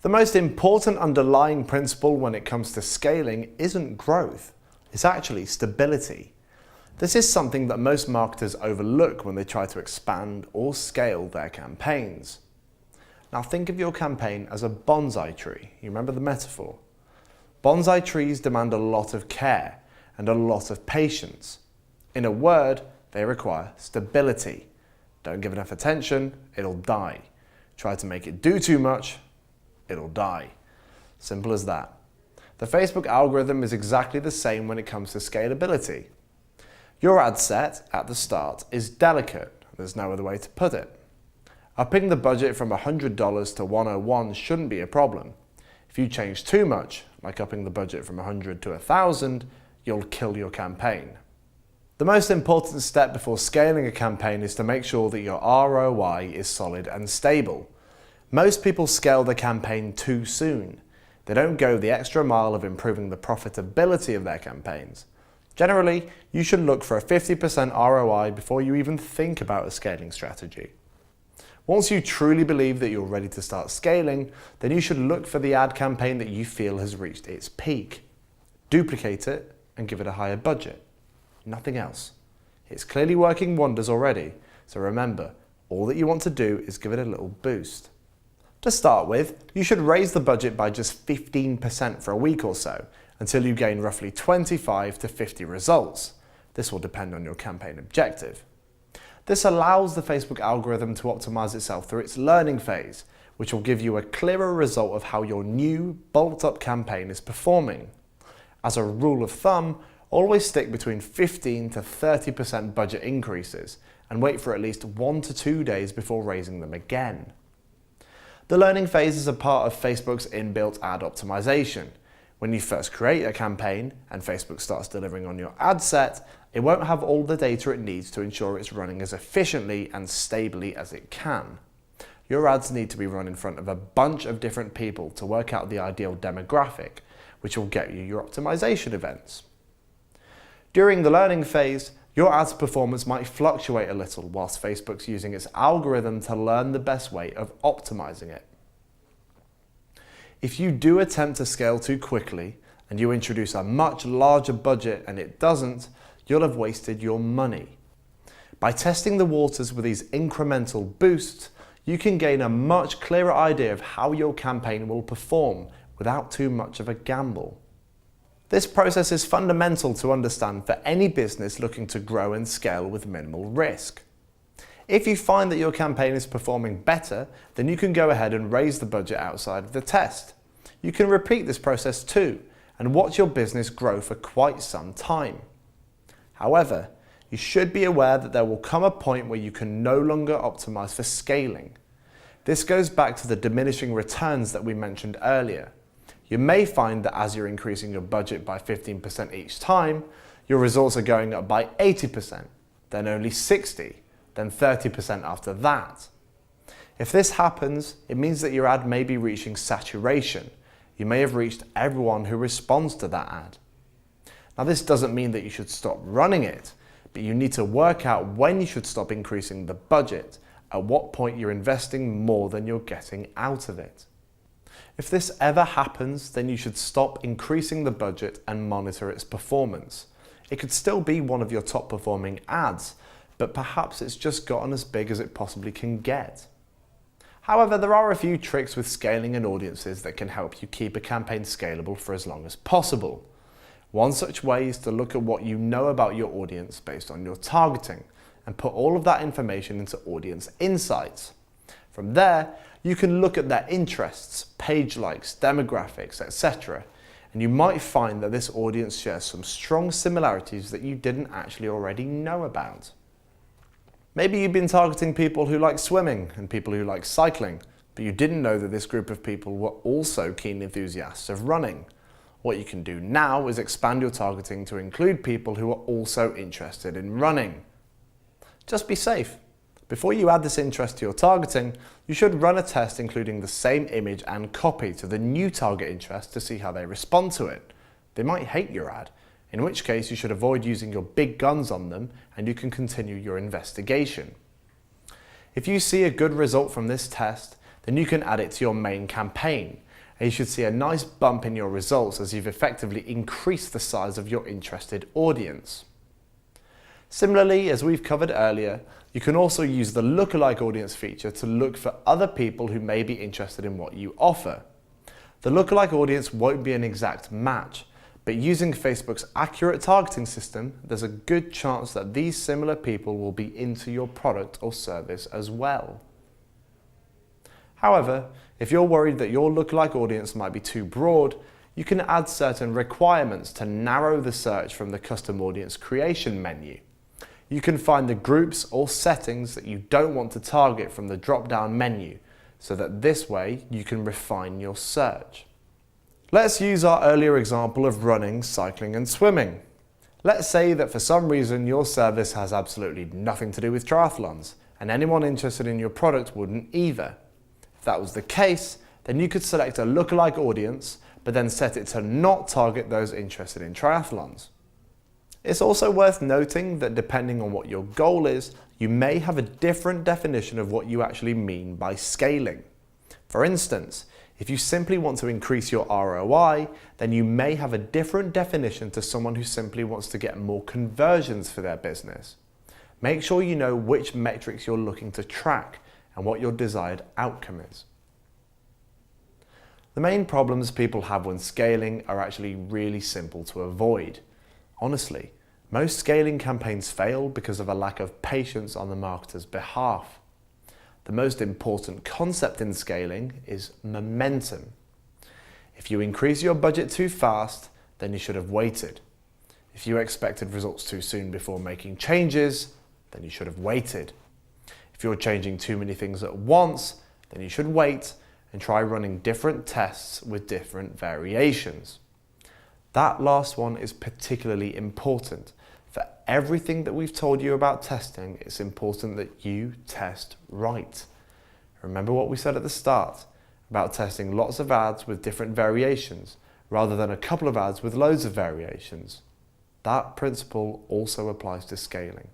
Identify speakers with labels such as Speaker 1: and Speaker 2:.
Speaker 1: The most important underlying principle when it comes to scaling isn't growth, it's actually stability. This is something that most marketers overlook when they try to expand or scale their campaigns. Now think of your campaign as a bonsai tree. You remember the metaphor? Bonsai trees demand a lot of care and a lot of patience. In a word, they require stability. Don't give enough attention, it'll die. Try to make it do too much, it'll die. Simple as that. The Facebook algorithm is exactly the same when it comes to scalability. Your ad set at the start is delicate, there's no other way to put it. Upping the budget from $100 to $101 shouldn't be a problem. If you change too much, like upping the budget from $100 to $1,000, you'll kill your campaign. The most important step before scaling a campaign is to make sure that your ROI is solid and stable. Most people scale their campaign too soon. They don't go the extra mile of improving the profitability of their campaigns. Generally, you should look for a 50% ROI before you even think about a scaling strategy. Once you truly believe that you're ready to start scaling, then you should look for the ad campaign that you feel has reached its peak. Duplicate it and give it a higher budget. Nothing else. It's clearly working wonders already, so remember, all that you want to do is give it a little boost. To start with, you should raise the budget by just 15% for a week or so, until you gain roughly 25 to 50 results. This will depend on your campaign objective. This allows the Facebook algorithm to optimize itself through its learning phase, which will give you a clearer result of how your new, bulked-up campaign is performing. As a rule of thumb, always stick between 15 to 30% budget increases and wait for at least 1 to 2 days before raising them again. The learning phase is a part of Facebook's inbuilt ad optimization. When you first create a campaign and Facebook starts delivering on your ad set, it won't have all the data it needs to ensure it's running as efficiently and stably as it can. Your ads need to be run in front of a bunch of different people to work out the ideal demographic, which will get you your optimization events. During the learning phase, your ad's performance might fluctuate a little whilst Facebook's using its algorithm to learn the best way of optimizing it. If you do attempt to scale too quickly and you introduce a much larger budget and it doesn't, you'll have wasted your money. By testing the waters with these incremental boosts, you can gain a much clearer idea of how your campaign will perform without too much of a gamble. This process is fundamental to understand for any business looking to grow and scale with minimal risk. If you find that your campaign is performing better, then you can go ahead and raise the budget outside of the test. You can repeat this process too and watch your business grow for quite some time. However, you should be aware that there will come a point where you can no longer optimize for scaling. This goes back to the diminishing returns that we mentioned earlier. You may find that as you're increasing your budget by 15% each time, your results are going up by 80%, then only 60%, then 30% after that. If this happens, it means that your ad may be reaching saturation. You may have reached everyone who responds to that ad. Now this doesn't mean that you should stop running it, but you need to work out when you should stop increasing the budget, at what point you're investing more than you're getting out of it. If this ever happens, then you should stop increasing the budget and monitor its performance. It could still be one of your top performing ads, but perhaps it's just gotten as big as it possibly can get. However, there are a few tricks with scaling and audiences that can help you keep a campaign scalable for as long as possible. One such way is to look at what you know about your audience based on your targeting and put all of that information into audience insights. From there, you can look at their interests, page likes, demographics, etc. And you might find that this audience shares some strong similarities that you didn't actually already know about. Maybe you've been targeting people who like swimming and people who like cycling, but you didn't know that this group of people were also keen enthusiasts of running. What you can do now is expand your targeting to include people who are also interested in running. Just be safe. Before you add this interest to your targeting, you should run a test including the same image and copy to the new target interest to see how they respond to it. They might hate your ad, in which case you should avoid using your big guns on them and you can continue your investigation. If you see a good result from this test, then you can add it to your main campaign, and you should see a nice bump in your results as you've effectively increased the size of your interested audience. Similarly, as we've covered earlier, you can also use the lookalike audience feature to look for other people who may be interested in what you offer. The lookalike audience won't be an exact match, but using Facebook's accurate targeting system, there's a good chance that these similar people will be into your product or service as well. However, if you're worried that your lookalike audience might be too broad, you can add certain requirements to narrow the search from the custom audience creation menu. You can find the groups or settings that you don't want to target from the drop-down menu, so that this way you can refine your search. Let's use our earlier example of running, cycling and swimming. Let's say that for some reason your service has absolutely nothing to do with triathlons, and anyone interested in your product wouldn't either. If that was the case, then you could select a lookalike audience, but then set it to not target those interested in triathlons. It's also worth noting that depending on what your goal is, you may have a different definition of what you actually mean by scaling. For instance, if you simply want to increase your ROI, then you may have a different definition to someone who simply wants to get more conversions for their business. Make sure you know which metrics you're looking to track and what your desired outcome is. The main problems people have when scaling are actually really simple to avoid. Honestly, most scaling campaigns fail because of a lack of patience on the marketer's behalf. The most important concept in scaling is momentum. If you increase your budget too fast, then you should have waited. If you expected results too soon before making changes, then you should have waited. If you're changing too many things at once, then you should wait and try running different tests with different variations. That last one is particularly important. For everything that we've told you about testing, it's important that you test right. Remember what we said at the start about testing lots of ads with different variations rather than a couple of ads with loads of variations. That principle also applies to scaling.